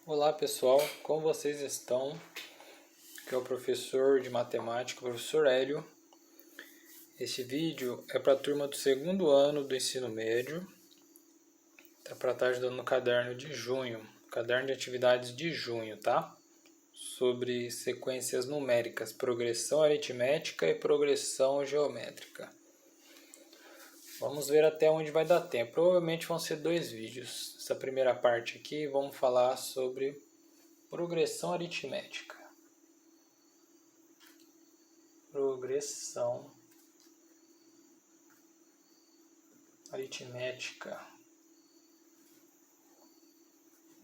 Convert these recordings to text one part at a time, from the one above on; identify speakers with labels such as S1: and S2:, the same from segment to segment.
S1: Olá pessoal, como vocês estão? Aqui é o professor de matemática, o professor Hélio. Este vídeo é para a turma do segundo ano do ensino médio. Tá para estar ajudando no caderno de junho, caderno de atividades de junho, tá? Sobre sequências numéricas, progressão aritmética e progressão geométrica. Vamos ver até onde vai dar tempo. Provavelmente vão ser 2 vídeos. Essa primeira parte aqui vamos falar sobre progressão aritmética. Progressão aritmética,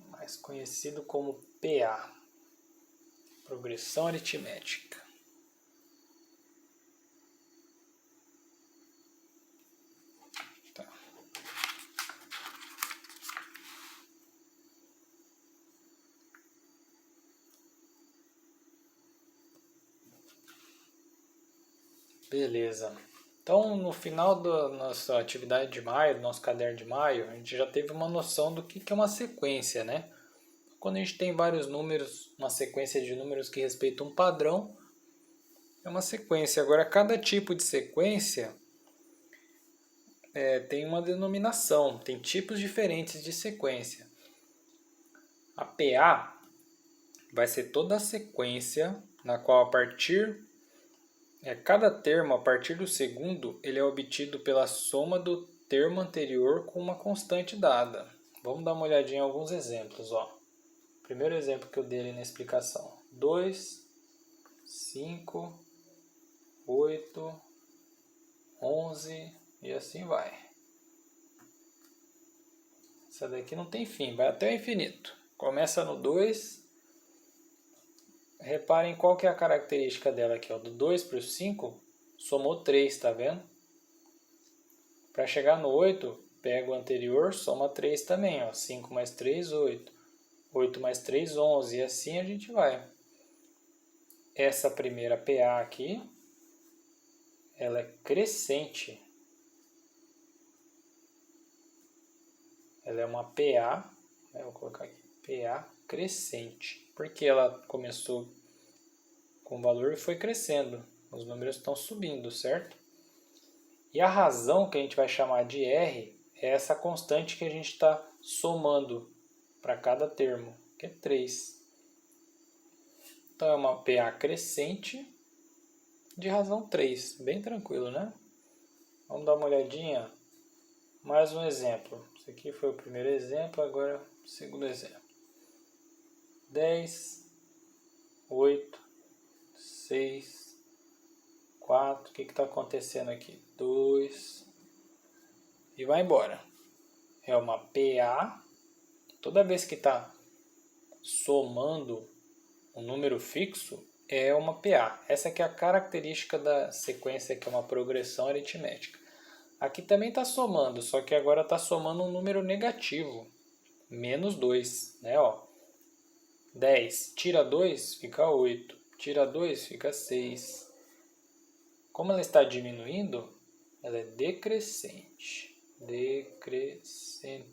S1: mais conhecido como PA, progressão aritmética. Tá. Beleza. Então, no final da nossa atividade de maio, do nosso caderno de maio, a gente já teve uma noção do que é uma sequência, né? Quando a gente tem vários números, uma sequência de números que respeitam um padrão, é uma sequência. Agora, cada tipo de sequência tem uma denominação, tem tipos diferentes de sequência. A PA vai ser toda a sequência na qual cada termo, a partir do segundo, ele é obtido pela soma do termo anterior com uma constante dada. Vamos dar uma olhadinha em alguns exemplos. Primeiro exemplo que eu dei ali na explicação. 2, 5, 8, 11 e assim vai. Essa daqui não tem fim, vai até o infinito. Começa no 2. Reparem qual que é a característica dela aqui. Do 2 para o 5, somou 3, tá vendo? Para chegar no 8, pega o anterior, soma 3 também. 5 mais 3, 8. 8 mais 3, 11. E assim a gente vai. Essa primeira PA aqui, ela é crescente. Ela é uma PA, vou colocar aqui, PA crescente. Porque ela começou com valor e foi crescendo. Os números estão subindo, certo? E a razão que a gente vai chamar de R é essa constante que a gente está somando para cada termo, que é 3. Então é uma PA crescente de razão 3. Bem tranquilo, né? Vamos dar uma olhadinha. Mais um exemplo. Esse aqui foi o primeiro exemplo, agora o segundo exemplo. 10, 8, 6, 4. O que está acontecendo aqui? 2. E vai embora. É uma PA. Toda vez que está somando um número fixo, é uma PA. Essa aqui é a característica da sequência, que é uma progressão aritmética. Aqui também está somando, só que agora está somando um número negativo. Menos 2. Né? 10. Tira 2, fica 8. Tira 2, fica 6. Como ela está diminuindo, ela é decrescente. Decrescente.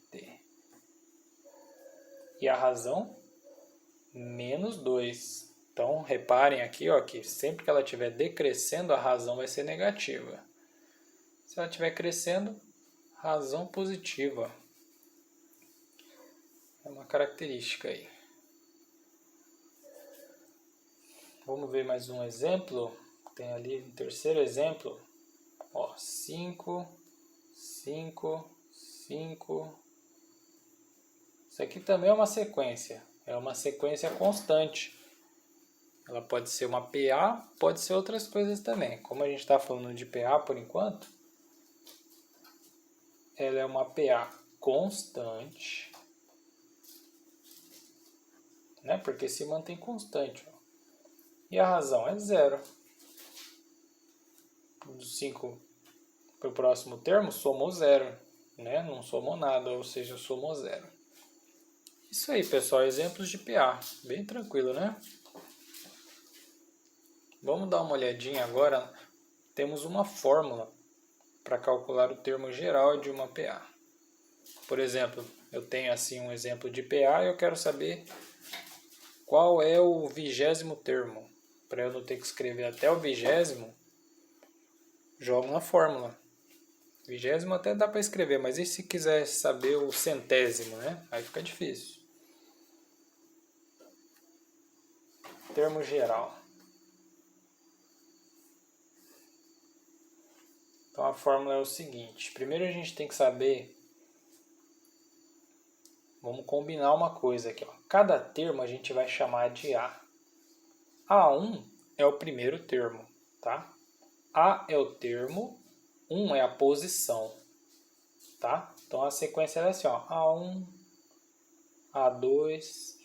S1: E a razão? Menos 2. Então, reparem aqui que sempre que ela estiver decrescendo, a razão vai ser negativa. Se ela estiver crescendo, razão positiva. É uma característica aí. Vamos ver mais um exemplo. Tem ali o terceiro exemplo. 5, 5, 5. Isso aqui também é uma sequência. É uma sequência constante. Ela pode ser uma PA, pode ser outras coisas também. Como a gente está falando de PA por enquanto, ela é uma PA constante, né? Porque se mantém constante. E a razão é 0. Do 5 para o próximo termo, somou 0. Né? Não somou nada, ou seja, somou 0. Isso aí, pessoal. Exemplos de PA. Bem tranquilo, né? Vamos dar uma olhadinha agora. Temos uma fórmula para calcular o termo geral de uma PA. Por exemplo, eu tenho assim um exemplo de PA e eu quero saber qual é o 20º termo. Para eu não ter que escrever até o 20º, jogo na fórmula. 20º até dá para escrever, mas e se quiser saber o 100º, né? Aí fica difícil. Termo geral. Então a fórmula é o seguinte. Primeiro a gente tem que saber... Vamos combinar uma coisa aqui, ó. Cada termo a gente vai chamar de A. A1 é o primeiro termo, tá? A é o termo, 1 é a posição, tá? Então a sequência é assim, ó. A1, A2,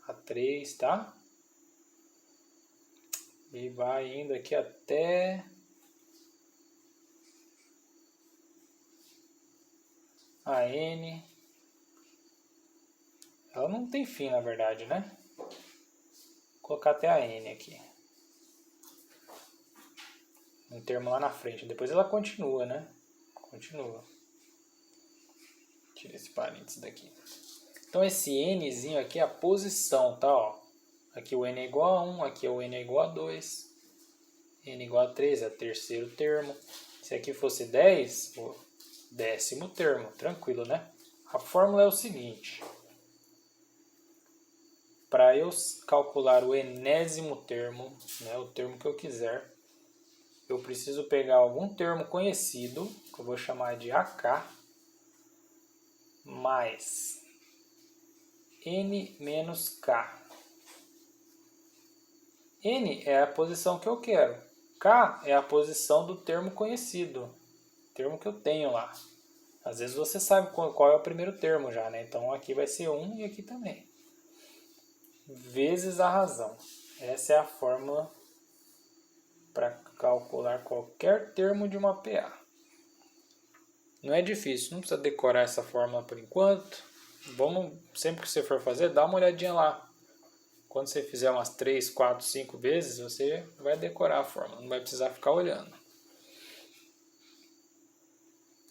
S1: A3, tá? E vai indo aqui até a N. Ela não tem fim, na verdade, né? Vou colocar até a N aqui. Um termo lá na frente. Depois ela continua, né? Continua. Tira esse parênteses daqui. Então esse Nzinho aqui é a posição, tá? Ó. Aqui o N é igual a 1, aqui o N é igual a 2. N igual a 3 é o terceiro termo. Se aqui fosse 10, o 10º termo. Tranquilo, né? A fórmula é o seguinte. Para eu calcular o enésimo termo, né, o termo que eu quiser, eu preciso pegar algum termo conhecido, que eu vou chamar de AK, mais N menos K. N é a posição que eu quero. K é a posição do termo conhecido, termo que eu tenho lá. Às vezes você sabe qual é o primeiro termo já, né? Então aqui vai ser 1 e aqui também. Vezes a razão. Essa é a fórmula para calcular qualquer termo de uma PA. Não é difícil, não precisa decorar essa fórmula por enquanto. Vamos, sempre que você for fazer, dá uma olhadinha lá. Quando você fizer umas 3, 4, 5 vezes, você vai decorar a fórmula, não vai precisar ficar olhando.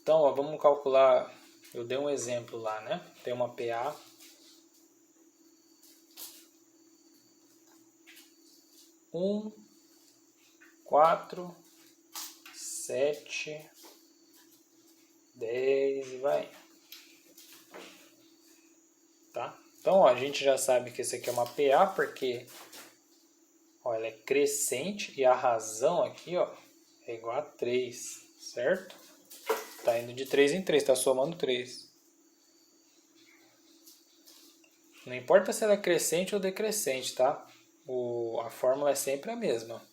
S1: Então, ó, vamos calcular, eu dei um exemplo lá, né? Tem uma PA. Um, 4, 7, 10 e vai. Tá? Então, ó, a gente já sabe que esse aqui é uma PA porque ó, ela é crescente e a razão aqui ó, é igual a 3, certo? Tá indo de 3 em 3, tá somando 3. Não importa se ela é crescente ou decrescente, tá? A fórmula é sempre a mesma.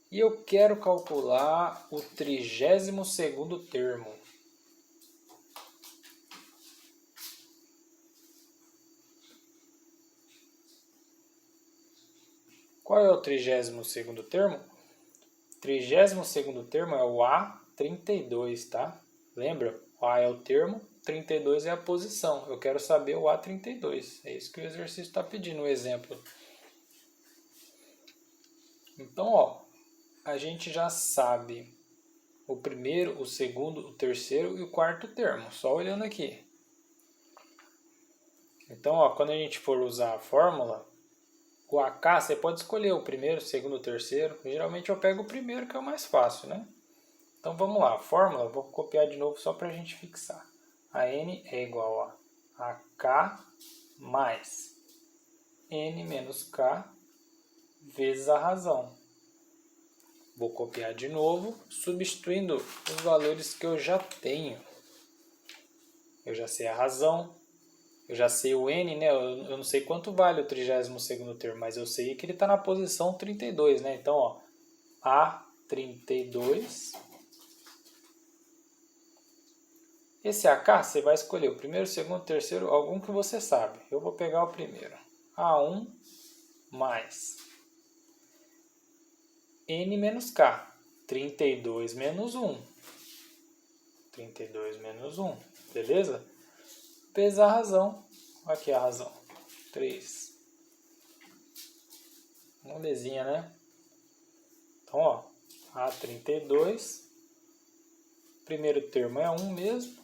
S1: E eu quero calcular o 32º termo. Qual é o 32º termo? O 32º termo é o A32, tá? Lembra? O A é o termo, 32 é a posição. Eu quero saber o A32. É isso que o exercício está pedindo, o exemplo. Então, ó, a gente já sabe o primeiro, o segundo, o terceiro e o quarto termo, só olhando aqui. Então, ó, quando a gente for usar a fórmula, o AK você pode escolher o primeiro, o segundo, o terceiro. Geralmente eu pego o primeiro, que é o mais fácil, né? Então vamos lá, a fórmula, vou copiar de novo só para a gente fixar. A N é igual a AK mais N menos K vezes a razão. Vou copiar de novo, substituindo os valores que eu já tenho. Eu já sei a razão, eu já sei o N, né? Eu não sei quanto vale o 32º termo, mas eu sei que ele está na posição 32, né? Então, ó, A32. Esse AK você vai escolher o primeiro, o segundo, o terceiro, algum que você sabe. Eu vou pegar o primeiro. A1 mais N menos K. 32 menos 1. 32 menos 1. Beleza? Vezes a razão. Aqui a razão. 3. Molezinha, né? Então, ó. A32. Primeiro termo é 1 mesmo.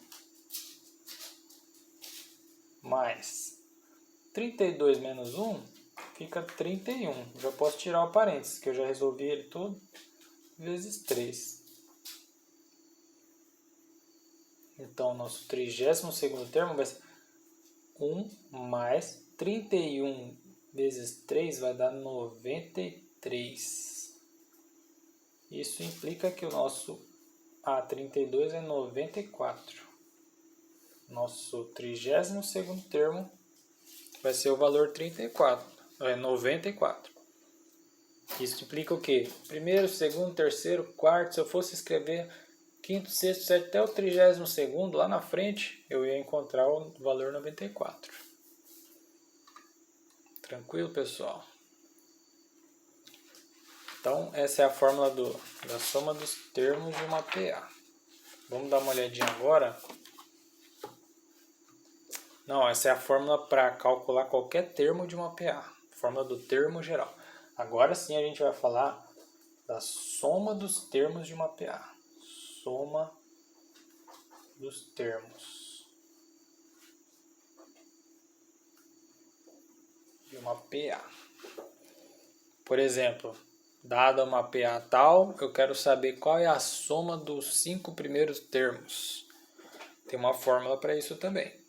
S1: Mais 32 menos 1 fica 31. Já posso tirar o parênteses, que eu já resolvi ele todo, vezes 3. Então, nosso 32º termo vai ser 1 mais 31 vezes 3 vai dar 93. Isso implica que o nosso A32 é 94. Nosso 32º termo vai ser o valor 94. Isso implica o quê? Primeiro, segundo, terceiro, quarto. Se eu fosse escrever quinto, sexto, sétimo, até o 32º, lá na frente, eu ia encontrar o valor 94. Tranquilo, pessoal? Então, essa é a fórmula da soma dos termos de uma PA. Vamos dar uma olhadinha agora. Não, essa é a fórmula para calcular qualquer termo de uma PA. Fórmula do termo geral. Agora sim a gente vai falar da soma dos termos de uma PA. Soma dos termos de uma PA. Por exemplo, dada uma PA tal, eu quero saber qual é a soma dos 5 primeiros termos. Tem uma fórmula para isso também.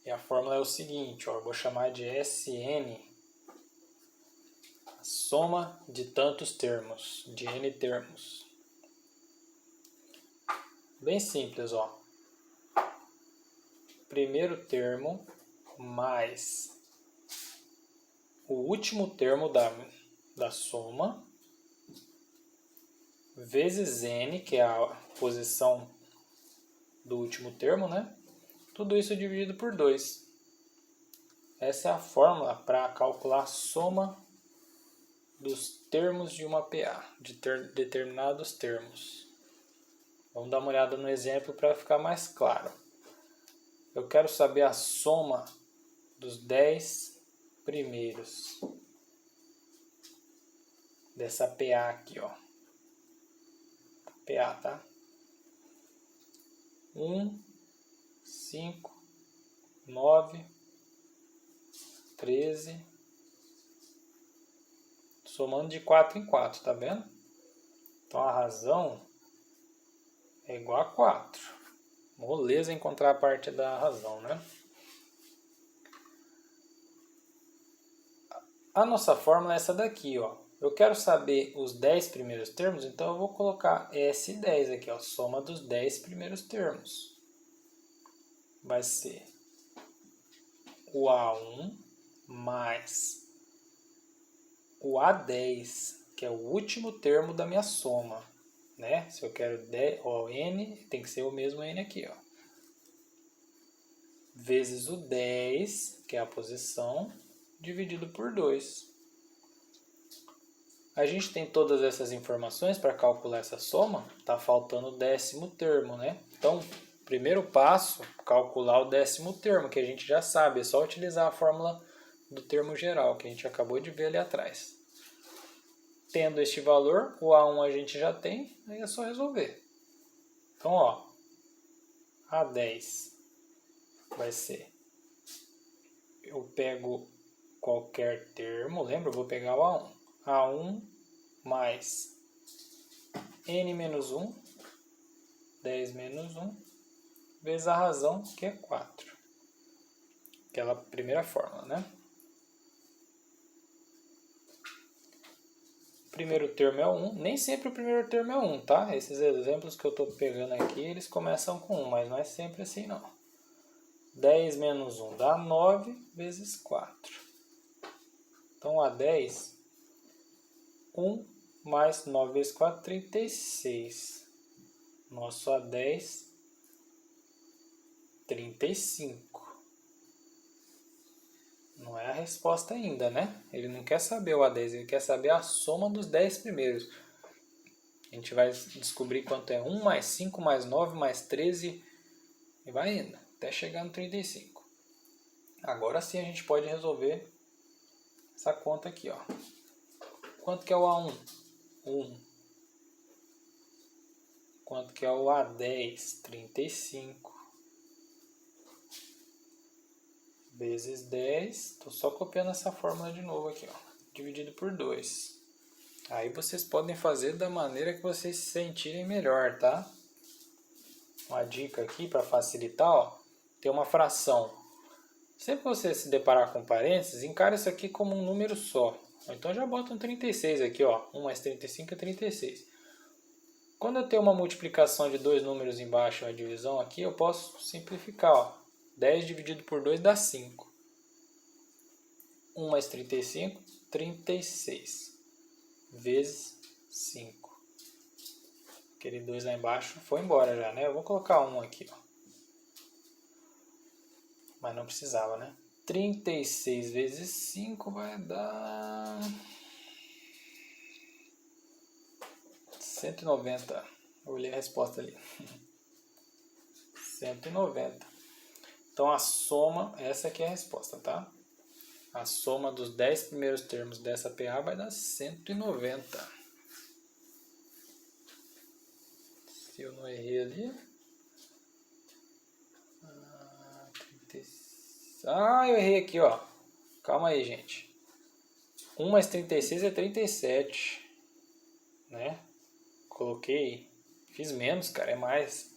S1: E a fórmula é o seguinte, ó, eu vou chamar de SN, a soma de tantos termos, de N termos. Bem simples, ó. Primeiro termo mais o último termo da soma, vezes N, que é a posição do último termo, né? Tudo isso dividido por 2. Essa é a fórmula para calcular a soma dos termos de uma PA, de determinados termos. Vamos dar uma olhada no exemplo para ficar mais claro. Eu quero saber a soma dos 10 primeiros dessa PA aqui, ó. PA, tá? 1, 5, 9, 13, somando de 4 em 4, tá vendo? Então a razão é igual a 4. Moleza encontrar a parte da razão, né? A nossa fórmula é essa daqui, ó. Eu quero saber os 10 primeiros termos, então eu vou colocar S10 aqui, ó, soma dos 10 primeiros termos. Vai ser o A1 mais o A10, que é o último termo da minha soma, né? Se eu quero 10, ó, N, tem que ser o mesmo N aqui, ó. Vezes o 10, que é a posição, dividido por 2. A gente tem todas essas informações para calcular essa soma, está faltando o 10º termo, né? Então, primeiro passo, calcular o 10º termo, que a gente já sabe, é só utilizar a fórmula do termo geral, que a gente acabou de ver ali atrás. Tendo este valor, o A1 a gente já tem, aí é só resolver. Então, ó, A10 vai ser, eu pego qualquer termo, lembra? Eu vou pegar o A1. A1 mais N menos 1, 10 menos 1, vezes a razão, que é 4. Aquela primeira fórmula, né? O primeiro termo é 1. Nem sempre o primeiro termo é 1, tá? Esses exemplos que eu estou pegando aqui, eles começam com 1, mas não é sempre assim, não. 10 menos 1 dá 9 vezes 4. Então, a 10, 1 mais 9 vezes 4, 36. Nosso A10, 35. Não é a resposta ainda, né? Ele não quer saber o A10, ele quer saber a soma dos 10 primeiros. A gente vai descobrir quanto é 1 mais 5 mais 9 mais 13 e vai indo, até chegar no 35. Agora sim a gente pode resolver essa conta aqui, ó. Quanto que é o A1? 1. Quanto que é o A10? 35. vezes 10. Estou só copiando essa fórmula de novo aqui, ó, dividido por 2. Aí vocês podem fazer da maneira que vocês se sentirem melhor, tá? Uma dica aqui para facilitar, ó, tem uma fração. Sempre que você se deparar com parênteses, encara isso aqui como um número só. Então já bota um 36 aqui, ó. 1 mais 35 é 36. Quando eu tenho uma multiplicação de dois números embaixo e uma divisão aqui, eu posso simplificar, ó. 10 dividido por 2 dá 5. 1 mais 35, 36. Vezes 5. Aquele 2 lá embaixo foi embora já, né? Eu vou colocar 1 aqui, ó. Mas não precisava, né? 36 vezes 5 vai dar 190. Eu olhei a resposta ali. 190. Então a soma, essa aqui é a resposta, tá? A soma dos 10 primeiros termos dessa PA vai dar 190. Se eu não errei ali. Eu errei aqui, ó. Calma aí, gente. 1 mais 36 é 37. Né? Coloquei. Fiz menos, cara. É mais.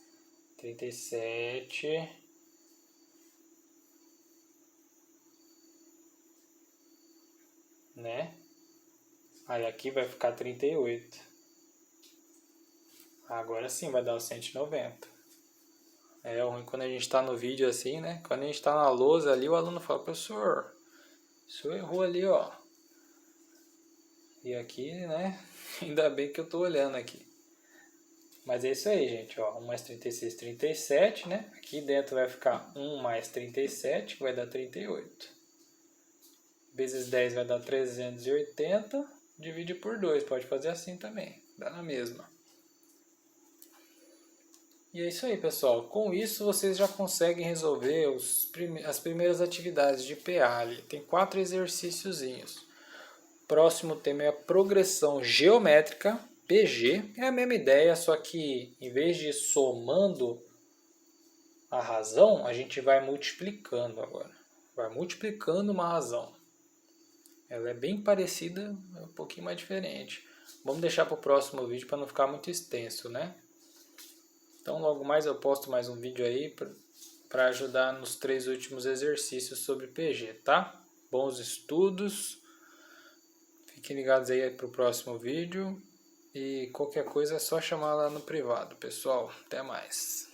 S1: 37. Né? Aí aqui vai ficar 38. Agora sim vai dar o 190. É ruim quando a gente está no vídeo assim, né? Quando a gente está na lousa ali, o aluno fala, professor, o senhor errou ali, ó. E aqui, né? Ainda bem que eu tô olhando aqui. Mas é isso aí, gente, ó. 1 mais 36, 37, né? Aqui dentro vai ficar 1 mais 37, que vai dar 38. Vezes 10 vai dar 380. Divide por 2, pode fazer assim também. Dá na mesma. E é isso aí, pessoal. Com isso, vocês já conseguem resolver as primeiras atividades de PA ali. Tem 4 exercíciozinhos. Próximo tema é a progressão geométrica, PG. É a mesma ideia, só que em vez de ir somando a razão, a gente vai multiplicando agora. Vai multiplicando uma razão. Ela é bem parecida, é um pouquinho mais diferente. Vamos deixar para o próximo vídeo para não ficar muito extenso, né? Então logo mais eu posto mais um vídeo aí para ajudar nos 3 últimos exercícios sobre PG, tá? Bons estudos. Fiquem ligados aí para o próximo vídeo. E qualquer coisa é só chamar lá no privado, pessoal. Até mais.